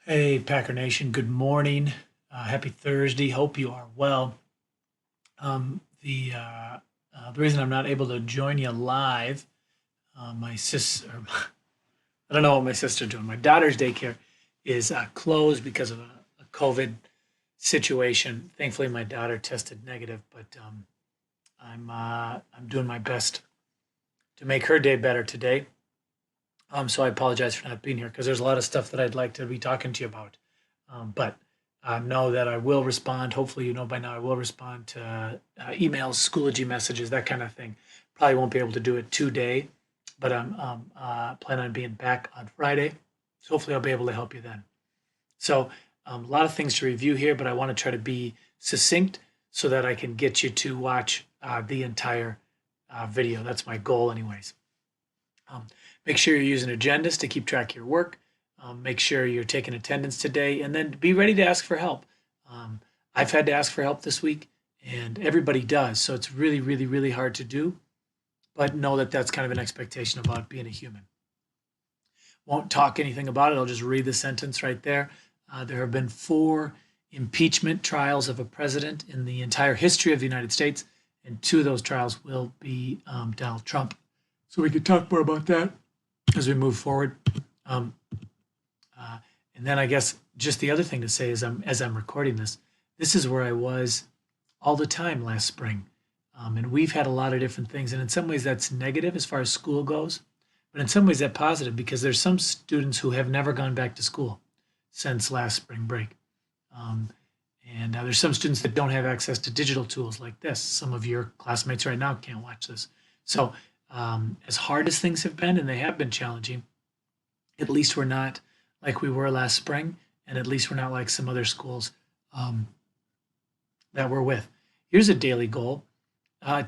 Hey, Packer Nation, good morning. Happy Thursday. Hope you are well. The reason I'm not able to join you live, my sister, I don't know what my sister doing. My daughter's daycare is closed because of a COVID situation. Thankfully, my daughter tested negative, but I'm doing my best to make her day better today. So I apologize for not being here because there's a lot of stuff that I'd like to be talking to you about. But know that I will respond. Hopefully, you know by now I will respond to emails, Schoology messages, that kind of thing. Probably won't be able to do it today, but I'm planning on being back on Friday. So hopefully, I'll be able to help you then. So a lot of things to review here, but I want to try to be succinct so that I can get you to watch the entire video. That's my goal, anyways. Um, Make sure you're using agendas to keep track of your work. Make sure you're taking attendance today, and then be ready to ask for help. Um, I've had to ask for help this week, and everybody does. So it's really, really, really hard to do. But know that that's kind of an expectation about being a human. Won't talk anything about it. I'll just read the sentence right there. There have been 4 impeachment trials of a president in the entire history of the United States, and 2 of those trials will be Donald Trump. So we could talk more about that as we move forward. Um, and then I guess just the other thing to say is as I'm recording this, this is where I was all the time last spring. And we've had a lot of different things. And in some ways that's negative as far as school goes, but in some ways that's positive because there's some students who have never gone back to school since last spring break. Um, and there's some students that don't have access to digital tools like this. Some of your classmates right now can't watch this. So as hard as things have been, and they have been challenging, at least we're not like we were last spring, and at least we're not like some other schools um, that we're with. Here's a daily goal.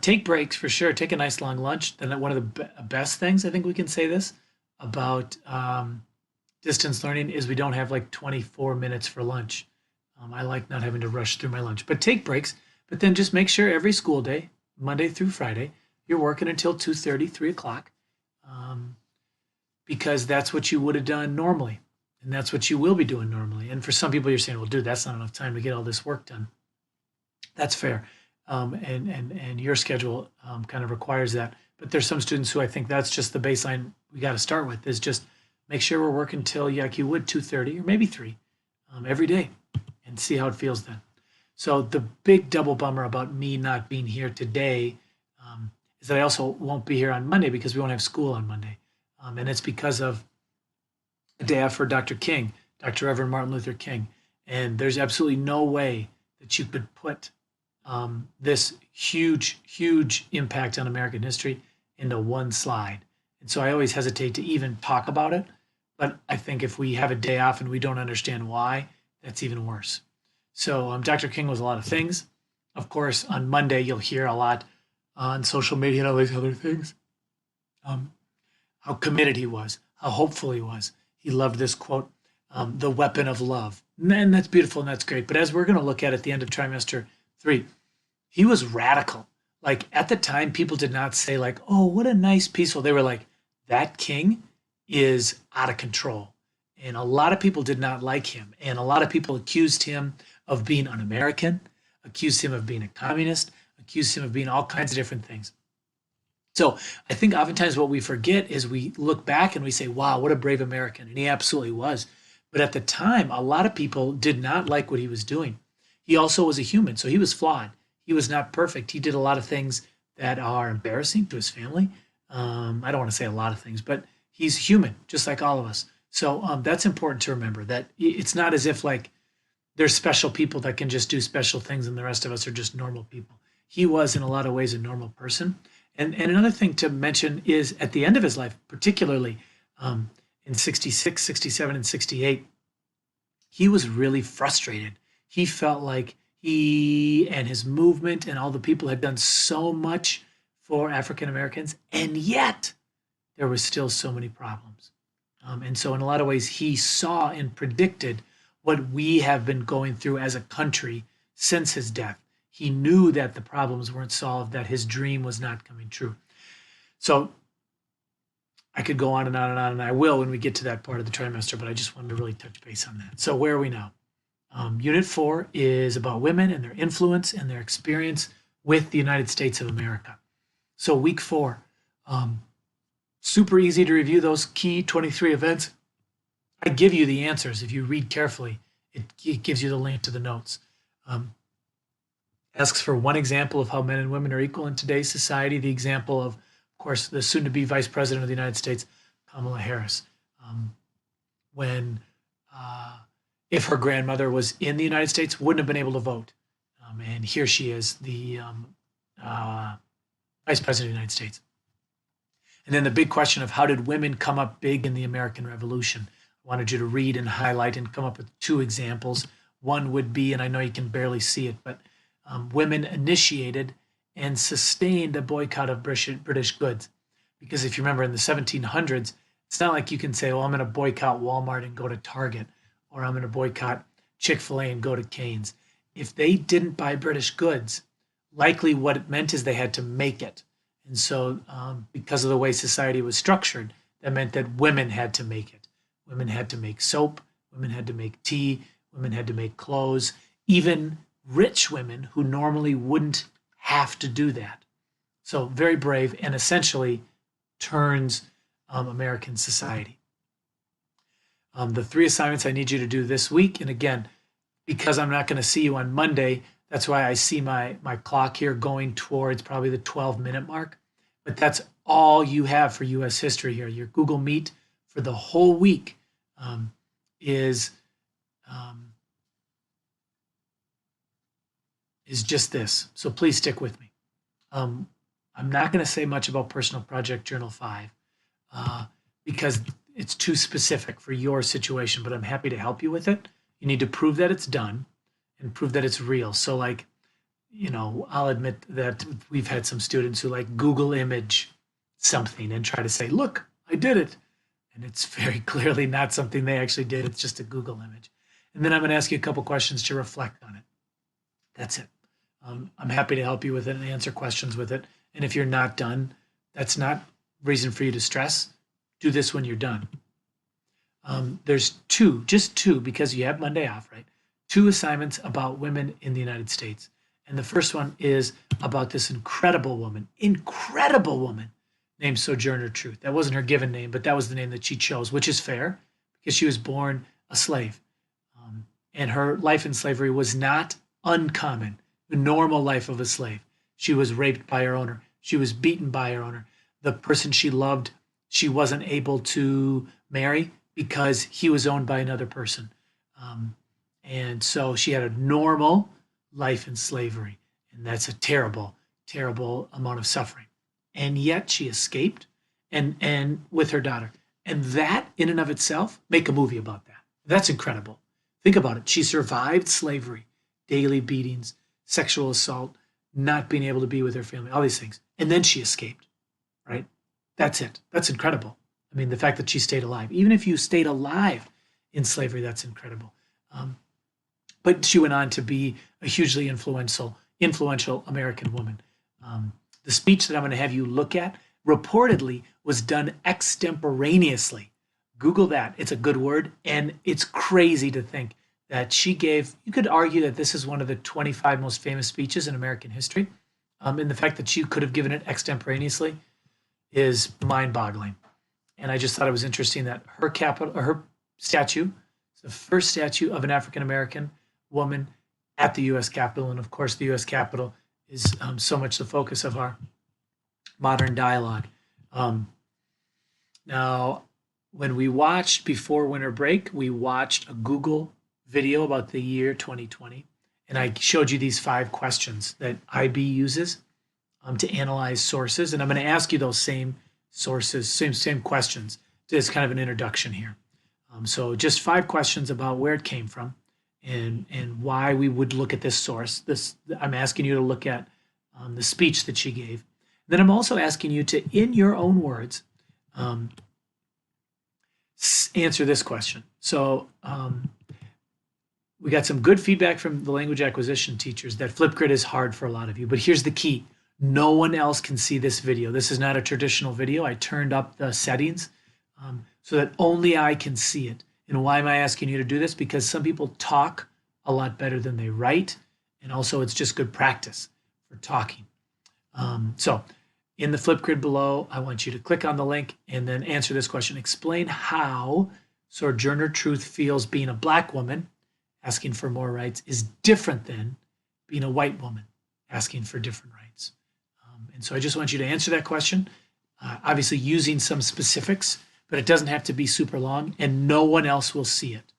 Take breaks for sure. Take a nice long lunch. Then one of the best things, I think we can say this about distance learning is we don't have like 24 minutes for lunch. I like not having to rush through my lunch, but take breaks. But then just make sure every school day, Monday through Friday, you're working until 2:30, 3 o'clock, because that's what you would have done normally. And that's what you will be doing normally. And for some people, you're saying, well, dude, that's not enough time to get all this work done. That's fair. And your schedule kind of requires that. But there's some students who I think that's just the baseline we got to start with is just make sure we're working till like you would 2:30 or maybe 3 every day and see how it feels then. So the big double bummer about me not being here today is that I also won't be here on Monday because we won't have school on Monday. And it's because of a day off for Dr. King, Dr. Reverend Martin Luther King. And there's absolutely no way that you could put this huge, huge impact on American history into one slide. And so I always hesitate to even talk about it. But I think if we have a day off and we don't understand why, that's even worse. So Dr. King was a lot of things. Of course, on Monday, you'll hear a lot on social media and all these other things. How committed he was, how hopeful he was. He loved this quote, the weapon of love. And that's beautiful and that's great. But as we're going to look at the end of trimester 3, he was radical. Like at the time, people did not say like, oh, what a nice peaceful. They were like, that king is out of control. And a lot of people did not like him. And a lot of people accused him of being un-American, accused him of being a communist, accused him of being all kinds of different things. So I think oftentimes what we forget is we look back and we say, wow, what a brave American. And he absolutely was. But at the time, a lot of people did not like what he was doing. He also was a human, so he was flawed. He was not perfect. He did a lot of things that are embarrassing to his family. I don't want to say a lot of things, but he's human, just like all of us. So that's important to remember that it's not as if like there's special people that can just do special things and the rest of us are just normal people. He was in a lot of ways a normal person. And another thing to mention is at the end of his life, particularly in 66, 67, and 68, he was really frustrated. He felt like he and his movement and all the people had done so much for African Americans, and yet there were still so many problems. And so in a lot of ways, he saw and predicted what we have been going through as a country since his death. He knew that the problems weren't solved, that his dream was not coming true. So I could go on and on and on, and I will when we get to that part of the trimester, but I just wanted to really touch base on that. So where are we now? Unit 4 is about women and their influence and their experience with the United States of America. So week 4, super easy to review those key 23 events. I give you the answers. If you read carefully, it gives you the link to the notes. Asks for one example of how men and women are equal in today's society. The example of course, the soon-to-be Vice President of the United States, Kamala Harris. If her grandmother was in the United States, wouldn't have been able to vote. And here she is, the Vice President of the United States. And then the big question of how did women come up big in the American Revolution? I wanted you to read and highlight and come up with 2 examples. One would be, and I know you can barely see it, but women initiated and sustained a boycott of British goods. Because if you remember in the 1700s, it's not like you can say, well, I'm going to boycott Walmart and go to Target, or I'm going to boycott Chick-fil-A and go to Cane's. If they didn't buy British goods, likely what it meant is they had to make it. And so because of the way society was structured, that meant that women had to make it. Women had to make soap, women had to make tea, women had to make clothes, even rich women who normally wouldn't have to do that. So very brave and essentially turns American society. The 3 assignments I need you to do this week, and again, because I'm not going to see you on Monday, that's why I see my clock here going towards probably the 12-minute mark. But that's all you have for U.S. history here. Your Google Meet for the whole week is just this. So please stick with me. I'm not going to say much about Personal Project Journal 5 because it's too specific for your situation, but I'm happy to help you with it. You need to prove that it's done and prove that it's real. So like, I'll admit that we've had some students who like Google image something and try to say, look, I did it. And it's very clearly not something they actually did. It's just a Google image. And then I'm going to ask you a couple questions to reflect on it. That's it. I'm happy to help you with it and answer questions with it. And if you're not done, that's not reason for you to stress. Do this when you're done. There's just two, because you have Monday off, right? 2 assignments about women in the United States. And the first one is about this incredible woman named Sojourner Truth. That wasn't her given name, but that was the name that she chose, which is fair because she was born a slave. And her life in slavery was not uncommon, the normal life of a slave. She was raped by her owner. She was beaten by her owner. The person she loved, she wasn't able to marry because he was owned by another person. And so she had a normal life in slavery. And that's a terrible, terrible amount of suffering. And yet she escaped and with her daughter. And that in and of itself, make a movie about that. That's incredible. Think about it. She survived slavery, daily beatings, sexual assault, not being able to be with her family, all these things. And then she escaped, right? That's it. That's incredible. I mean, the fact that she stayed alive, even if you stayed alive in slavery, that's incredible. But she went on to be a hugely influential American woman. The speech that I'm going to have you look at reportedly was done extemporaneously. Google that. It's a good word. And it's crazy to think that she gave, you could argue that this is one of the 25 most famous speeches in American history. And the fact that she could have given it extemporaneously is mind-boggling. And I just thought it was interesting that her statue is the first statue of an African-American woman at the U.S. Capitol. And of course, the U.S. Capitol is so much the focus of our modern dialogue. Now, when we watched before winter break, we watched a Google video about the year 2020. And I showed you these 5 questions that IB uses to analyze sources. And I'm going to ask you those same sources, same questions. As kind of an introduction here. So just 5 questions about where it came from and why we would look at this source. I'm asking you to look at the speech that she gave. Then I'm also asking you to, in your own words, answer this question. So we got some good feedback from the language acquisition teachers that Flipgrid is hard for a lot of you, but here's the key. No one else can see this video. This is not a traditional video. I turned up the settings so that only I can see it. And why am I asking you to do this? Because some people talk a lot better than they write. And also it's just good practice for talking. So in the Flipgrid below, I want you to click on the link and then answer this question. Explain how Sojourner Truth feels being a Black woman asking for more rights is different than being a white woman asking for different rights. And so I just want you to answer that question, obviously using some specifics, but it doesn't have to be super long and no one else will see it.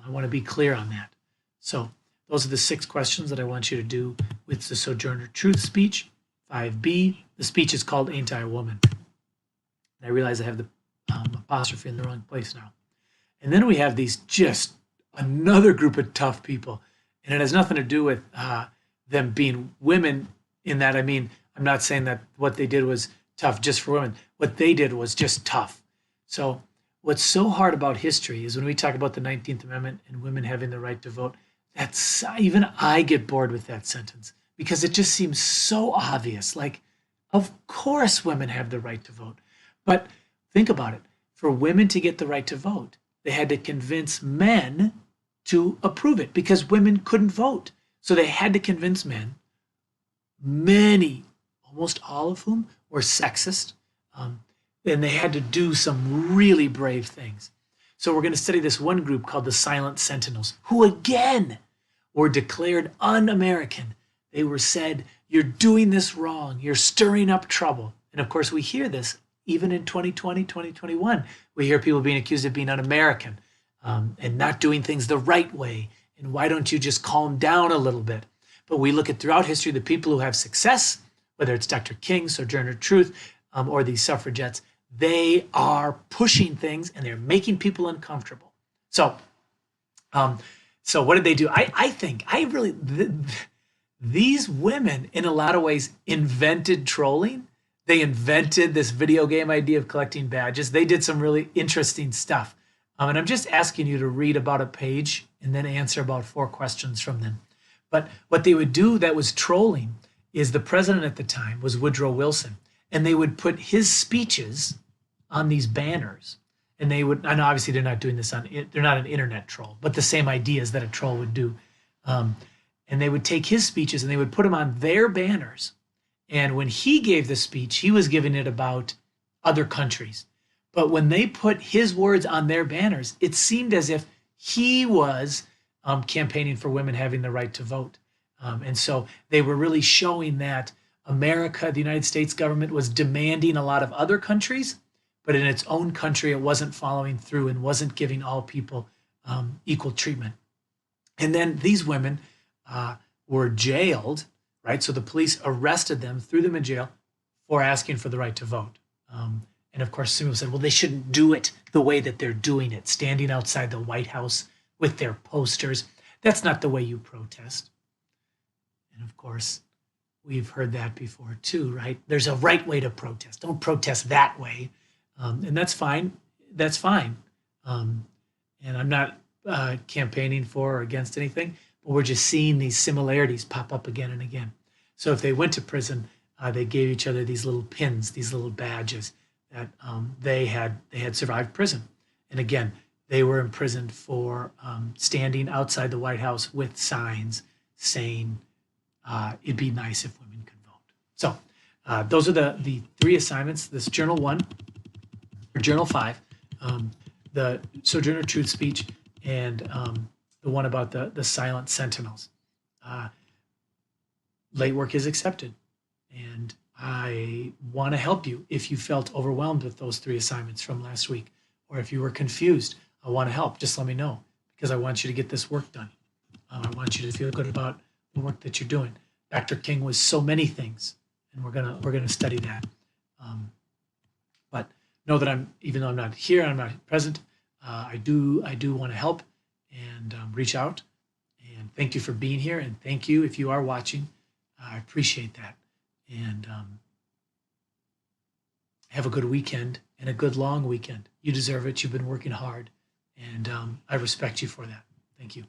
I want to be clear on that. So those are the 6 questions that I want you to do with the Sojourner Truth speech. 5B, the speech is called Ain't I a Woman? And I realize I have the apostrophe in the wrong place now. And then we have these just another group of tough people. And it has nothing to do with them being women in that. I mean, I'm not saying that what they did was tough just for women. What they did was just tough. So what's so hard about history is when we talk about the 19th Amendment and women having the right to vote, that's even I get bored with that sentence because it just seems so obvious. Like, of course women have the right to vote. But think about it. For women to get the right to vote, they had to convince men to approve it because women couldn't vote. So they had to convince men, many, almost all of whom were sexist, and they had to do some really brave things. So we're going to study this one group called the Silent Sentinels, who again were declared un-American. They were said, you're doing this wrong, you're stirring up trouble. And of course we hear this even in 2020, 2021. We hear people being accused of being un-American and not doing things the right way. And why don't you just calm down a little bit? But we look at throughout history, the people who have success, whether it's Dr. King, Sojourner Truth, or these suffragettes, they are pushing things and they're making people uncomfortable. So what did they do? I think these women, in a lot of ways, invented trolling. They invented this video game idea of collecting badges. They did some really interesting stuff. And I'm just asking you to read about a page and then answer about 4 questions from them. But what they would do that was trolling is the president at the time was Woodrow Wilson. And they would put his speeches on these banners. And they would, and obviously they're not doing this they're not an internet troll, but the same ideas that a troll would do. And they would take his speeches and they would put them on their banners. And when he gave the speech, he was giving it about other countries. But when they put his words on their banners, it seemed as if he was campaigning for women having the right to vote. And so they were really showing that America, the United States government, was demanding a lot of other countries, but in its own country, it wasn't following through and wasn't giving all people equal treatment. And then these women were jailed, right? So the police arrested them, threw them in jail for asking for the right to vote. And of course, some people said, well, they shouldn't do it the way that they're doing it, standing outside the White House with their posters. That's not the way you protest. And of course, we've heard that before too, right? There's a right way to protest. Don't protest that way. And that's fine. That's fine. And I'm not campaigning for or against anything, but we're just seeing these similarities pop up again and again. So if they went to prison, they gave each other these little pins, these little badges that they had survived prison. And again, they were imprisoned for standing outside the White House with signs saying it'd be nice if women could vote. So those are the 3 assignments. This Journal 1, or Journal 5, the Sojourner Truth speech, and the one about the Silent Sentinels. Late work is accepted. And I want to help you if you felt overwhelmed with those 3 assignments from last week, or if you were confused. I want to help. Just let me know, because I want you to get this work done. I want you to feel good about the work that you're doing. Dr. King was so many things, and we're gonna study that. But know that even though I'm not here, I'm not present, I do want to help and reach out. And thank you for being here, and thank you if you are watching. I appreciate that. And have a good weekend and a good long weekend. You deserve it. You've been working hard, and I respect you for that. Thank you.